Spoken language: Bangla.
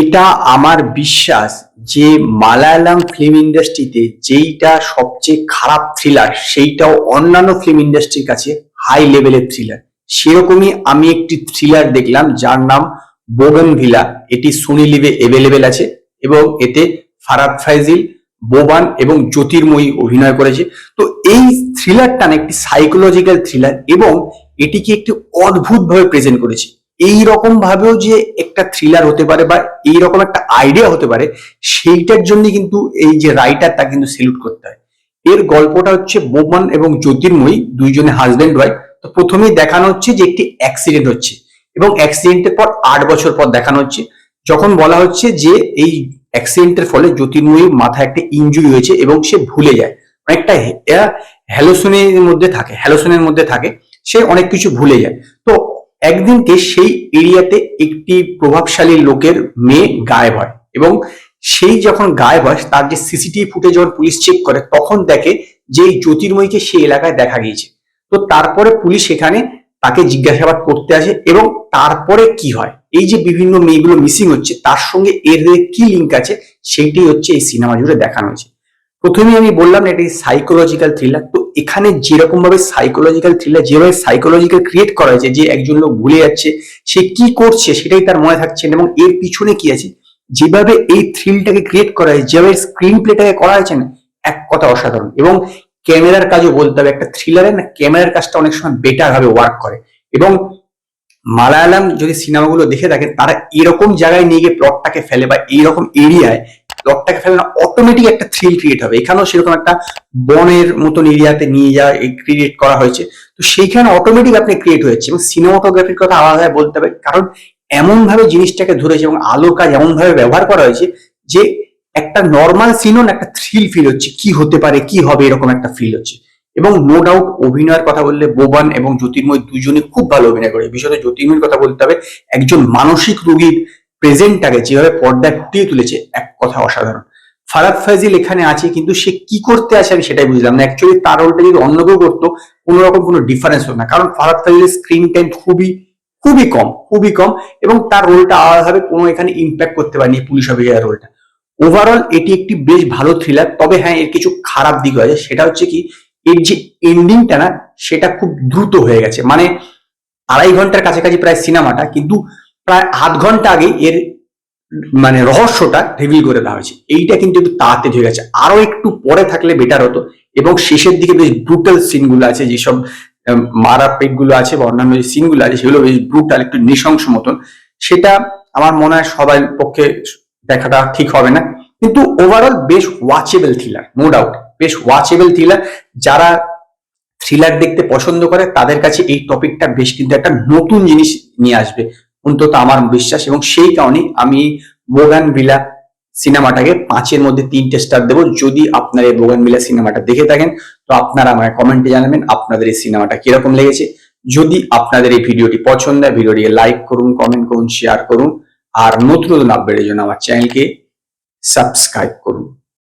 এটা আমার বিশ্বাস যে মালায়ালাম ফিল্ম ইন্ডাস্ট্রিতে যেইটা সবচেয়ে খারাপ থ্রিলার সেইটাও অন্যান্য ফিল্ম ইন্ডাস্ট্রির কাছে হাই লেভেলের থ্রিলার। সেরকমই আমি একটি থ্রিলার দেখলাম যার নাম বোগানভিলা। এটি সোনি লিভে অ্যাভেলেবেল আছে এবং এতে ফারাদ ফাইজিল, বোবান এবং জ্যোতির্ময়ী অভিনয় করেছে। তো এই থ্রিলারটা না একটি সাইকোলজিক্যাল থ্রিলার এবং এটিকে একটি অদ্ভুত ভাবে প্রেজেন্ট করেছে। এইরকম ভাবেও যে একটা থ্রিলার হতে পারে বা এইরকম একটা আইডিয়া হতে পারে, সেইটার জন্য কিন্তু এই যে রাইটার তা কিন্তু সেলুট করতে হয়। এর গল্পটা হচ্ছে বোমান এবং জ্যোতির্ময়ী দুইজনে হাজবেন্ড ওয়াইফ। তো প্রথমেই দেখানো হচ্ছে যে একটি অ্যাক্সিডেন্ট হচ্ছে এবং অ্যাক্সিডেন্টের পর 8 বছর পর দেখানো হচ্ছে, যখন বলা হচ্ছে যে এই অ্যাক্সিডেন্টের ফলে জ্যোতির্ময়ীর মাথায় একটা ইনজুরি হয়েছে এবং সে ভুলে যায়, অনেকটা হ্যালোসিনের মধ্যে থাকে, সে অনেক কিছু ভুলে যায়। তো একদিনকে সেই এরিয়াতে একটি প্রভাবশালী লোকের মেয়ে গায়েব হয় এবং সেই যখন গায়েব হয় তার যে সিসিটিভি ফুটেজ যখন পুলিশ চেক করে তখন দেখে যে এই জ্যোতির্ময়ীকে সেই এলাকায় দেখা গিয়েছে। তো তারপরে পুলিশ সেখানে তাকে জিজ্ঞাসাবাদ করতে আসে এবং তারপরে কি হয়, এই যে বিভিন্ন মেয়েগুলো মিসিং হচ্ছে তার সঙ্গে এর কি লিঙ্ক আছে সেইটাই হচ্ছে এই সিনেমা জুড়ে দেখানো হয়েছে। প্রথমে আমি বললাম এটি সাইকোলজিক্যাল থ্রিলার। তো এখানে যেরকম ভাবে সাইকোলজিক্যাল থ্রিলার, যেভাবে সাইকোলজিক্যাল ক্রিয়েট করা হয়েছে যে একজন লোক ভুলে যাচ্ছে, সে কি করছে সেটাই তার মনে থাকছে না এবং এর পিছনে কি আছে, যেভাবে এই থ্রিলটাকে ক্রিয়েট করা হয়েছে, যেভাবে স্ক্রিন প্লেটাকে করা হয়েছে না, এক কথা অসাধারণ। এবং ক্যামেরার কাজও বলতে হবে, একটা থ্রিলারে না ক্যামেরার কাজটা অনেক সময় বেটার ভাবে ওয়ার্ক করে। এবং মালায়ালাম যদি সিনেমাগুলো দেখে থাকেন তারা এরকম জায়গায় নিয়ে গিয়ে প্লটটাকে ফেলে বা এইরকম এরিয়ায় প্লটটাকে ফেলে না, অটোমেটিক একটা থ্রিল ক্রিয়েট হবে। এখানেও সেরকম একটা বনের মতন এরিয়াতে নিয়ে যাওয়া ক্রিয়েট করা হয়েছে, তো সেইখানে অটোমেটিক আপনি ক্রিয়েট হয়েছে। এবং সিনেমাটোগ্রাফির কথা আলাদা বলতে হবে, কারণ এমন ভাবে জিনিসটাকে ধরেছে এবং আলোর কাজ এমন ভাবে ব্যবহার করা হয়েছে যে একটা নর্মাল সিনও একটা থ্রিল ফিল হচ্ছে, কি হতে পারে কি হবে এরকম একটা ফিল হচ্ছে। এবং নো ডাউট অভিনয়ের কথা বললে বোবান এবং জ্যোতির্ময় দুজনে খুব ভালো অভিনয় করে। বিশেষত জ্যোতির্ময়ের কথা বলতে হবে, একজন মানসিক রোগীর প্রেজেন্টটাকে যেভাবে পর্দায় ফুটিয়ে তুলেছে এক কথা অসাধারণ। ফারাদ ফাইজিল এখানে আছে কিন্তু সে কি করতে আছে আমি সেটাই বুঝলাম না। অ্যাকচুয়ালি তার রোলটা যদি অন্য কেউ করতো কোনো রকম কোনো ডিফারেন্স হতো না, কারণ ফারাদ ফাইজিলের স্ক্রিন টাইম খুবই কম এবং তার রোলটা আলাদাভাবে কোনো এখানে ইম্প্যাক্ট করতে পারেনি পুলিশ অফিসারের রোলটা। ওভারঅল এটি একটি বেশ ভালো থ্রিলার, তবে হ্যাঁ এর কিছু খারাপ দিক আছে। সেটা হচ্ছে কি, এর যে এন্ডিংটা না সেটা খুব দ্রুত হয়ে গেছে। মানে 2.5 ঘন্টার কাছাকাছি প্রায় সিনেমাটা, কিন্তু প্রায় আধ ঘন্টা আগে এর মানে রহস্যটা রিভিল করে দেওয়া হয়েছে। এইটা কিন্তু একটু তাড়াতাড়ি হয়ে গেছে, আরো একটু পরে থাকলে বেটার হতো। এবং শেষের দিকে বেশ ব্রুটাল সিনগুলো আছে, যেসব মারাপিট গুলো আছে বা অন্যান্য যে সিনগুলো আছে সেগুলো বেশ ব্রুটাল, একটু নৃশংস মতন। সেটা আমার মনে হয় সবাই পক্ষে দেখাটা ঠিক হবে না, কিন্তু ওভারঅল বেশ ওয়াচেবল থ্রিলার, নো ডাউট বেশ ওয়াচেবল থ্রিলার। যারা থ্রিলার দেখতে পছন্দ করে তাদের কাছে এই টপিকটা বেশ কিন্তু একটা নতুন জিনিস নিয়ে আসবে, অন্তত আমার বিশ্বাস। এবং সেই কারণে আমি বোগানভিলা সিনেমাটাকে 5-এর মধ্যে 3টে স্টার দেবো। যদি আপনারা এই বোগানভিলা সিনেমাটা দেখে থাকেন তো আপনারা আমায় কমেন্টে জানাবেন আপনাদের এই সিনেমাটা কিরকম লেগেছে। যদি আপনাদের এই ভিডিওটি পছন্দ হয় ভিডিওটিকে লাইক করুন, কমেন্ট করুন, শেয়ার করুন, আর নতুন আপডেটের জন্য আমার চ্যানেলকে সাবস্ক্রাইব করুন।